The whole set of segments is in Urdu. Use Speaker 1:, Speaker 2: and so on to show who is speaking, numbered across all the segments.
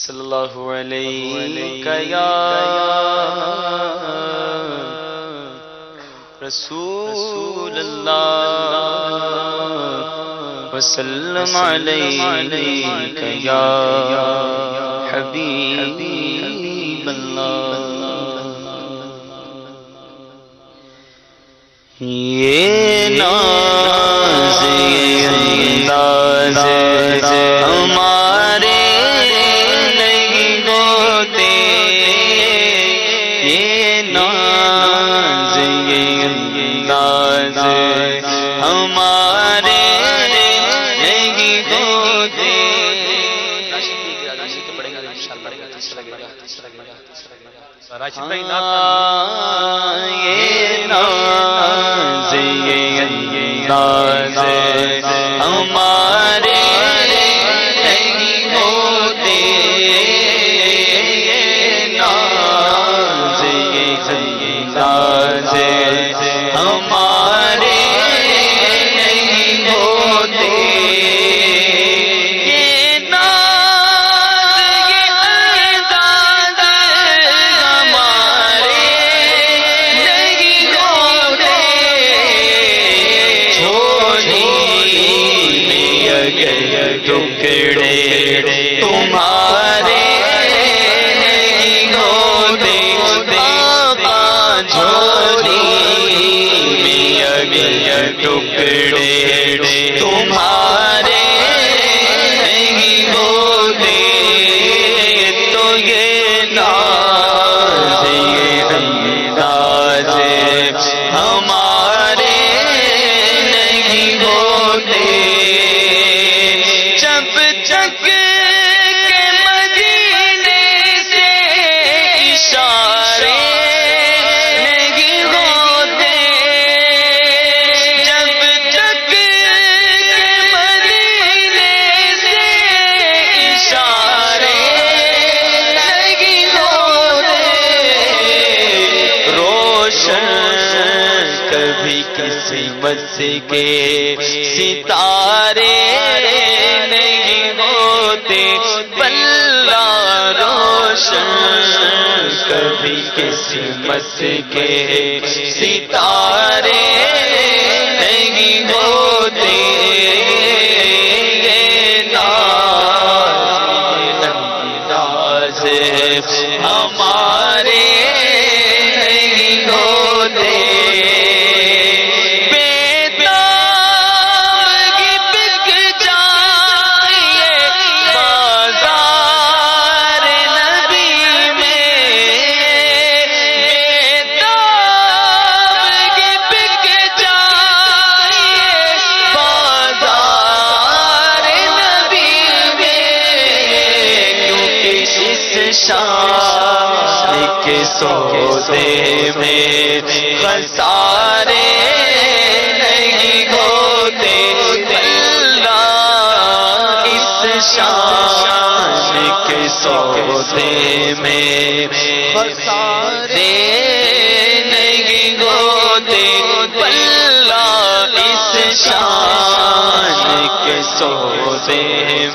Speaker 1: صلی اللہ علیہ یا رسول اللہ وسلم علیک یا حبیب اللہ۔ یہ ناز یہ انداز ہمارے نہیں ہوتے، یہ ناز یہ انداز ہمارے نہیں ہوتے۔ یہ ناز یہ انداز ہمارے نہیں ہوتے، یہ ناز یہ انداز ہمارے نہیں ہوتے، یہ ناز یہ انداز ہمارے نہیں ہوتے۔ چھوڑی اگر ٹکڑے تمہارے نہیں ہوتے، آقا جھولی میں اگر ٹکڑے تمہارے نہیں ہوتے، تو یہ ناز یہ انداز ہمارے نہیں ہوتے۔ جب تک کہ مدینے سے اشارے نہیں ہوتے، جب تک کہ مدینے سے اشارے نہیں ہوتے، روشن کبھی قسمت کے ستارے نہیں ہوتے، پلہ روشن کبھی قسمت کے ستارے نہیں ہوتے، یہ ناز انداز ہمارے نہیں ہوتے۔ شان کے سودے میں خسارے نہیں ہوتے، اللہ اس شان کے سودے میں خسارے نہیں ہوتے، اللہ اس شان کے سودے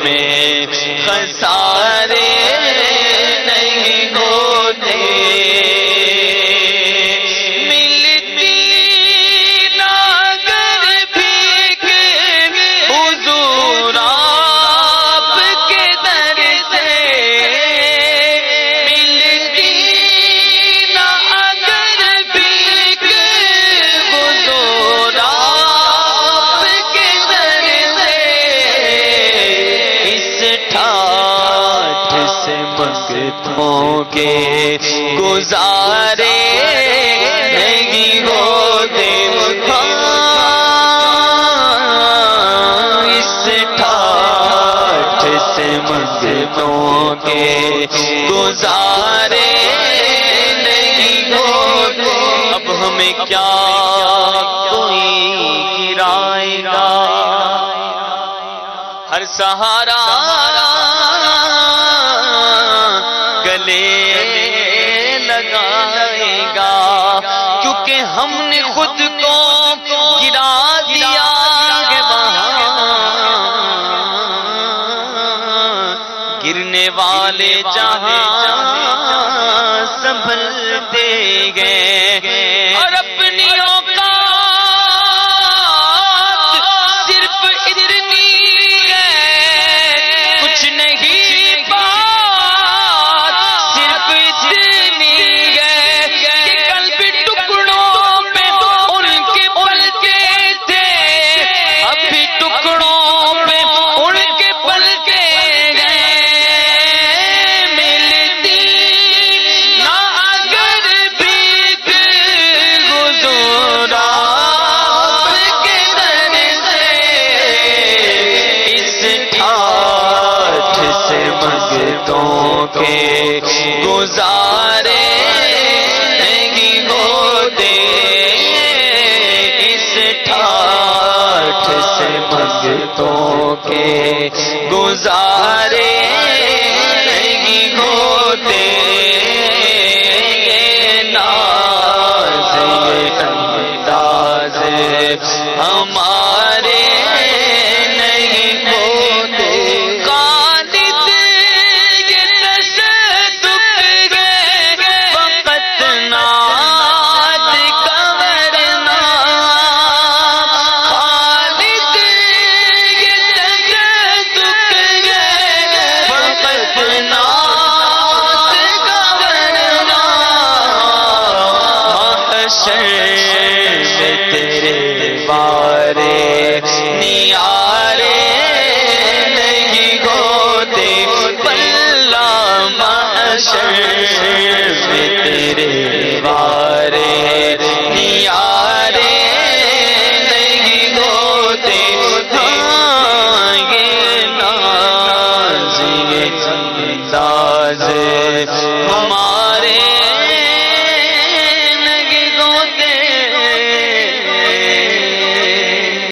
Speaker 1: میں خسارے نہیں ہوتے۔ ملتی نہ گر بھیک حضور آپ کے در سے، ملتی نہ اگر بھیک حضور آپ کے در سے، اس ٹھاٹھ سے منگتوں کے گزارے نہیں ہوتے، اس ٹھاٹھ سے منگتوں کے گزارے نہیں ہوتے۔ اب ہمیں کیا کوئی گرائے گا، ہر سہارا گلے لگائے گا، کیونکہ ہم نے خود کو گرا دیا ہے وہاں، گرنے والے جہاں سنبھلتے گئے اور اپنی اوقات صرف اتنی ہے، کچھ نہیں بات صرف اتنی ہے کہ قلب ٹکڑوں پہ ان کے پلتے تھے، اب بھی ٹکڑوں پہ ان کے پلتے گئے، ملتی نہ اگر بھی گزرا کے در سے، اس ٹھاٹھ سے منگتوں کے گزارے نہیں ہوتے، اس ٹھاٹھ سے منگتوں کے گزارے نہیں ہوتے، یہ ناز یہ انداز ہمارے نہیں ہوتے، خالد یہ تصدق ہے فقط نعت کا ورنہ، خالد یہ تصدق ہے فقط نعت کا ورنہ، محشر میں تیرے بارے نیارے نہیں ہوتے، بلّہ محشر میں تیرے بارے نیارے نہیں ہوتے، ہاں یہ ناز یہ انداز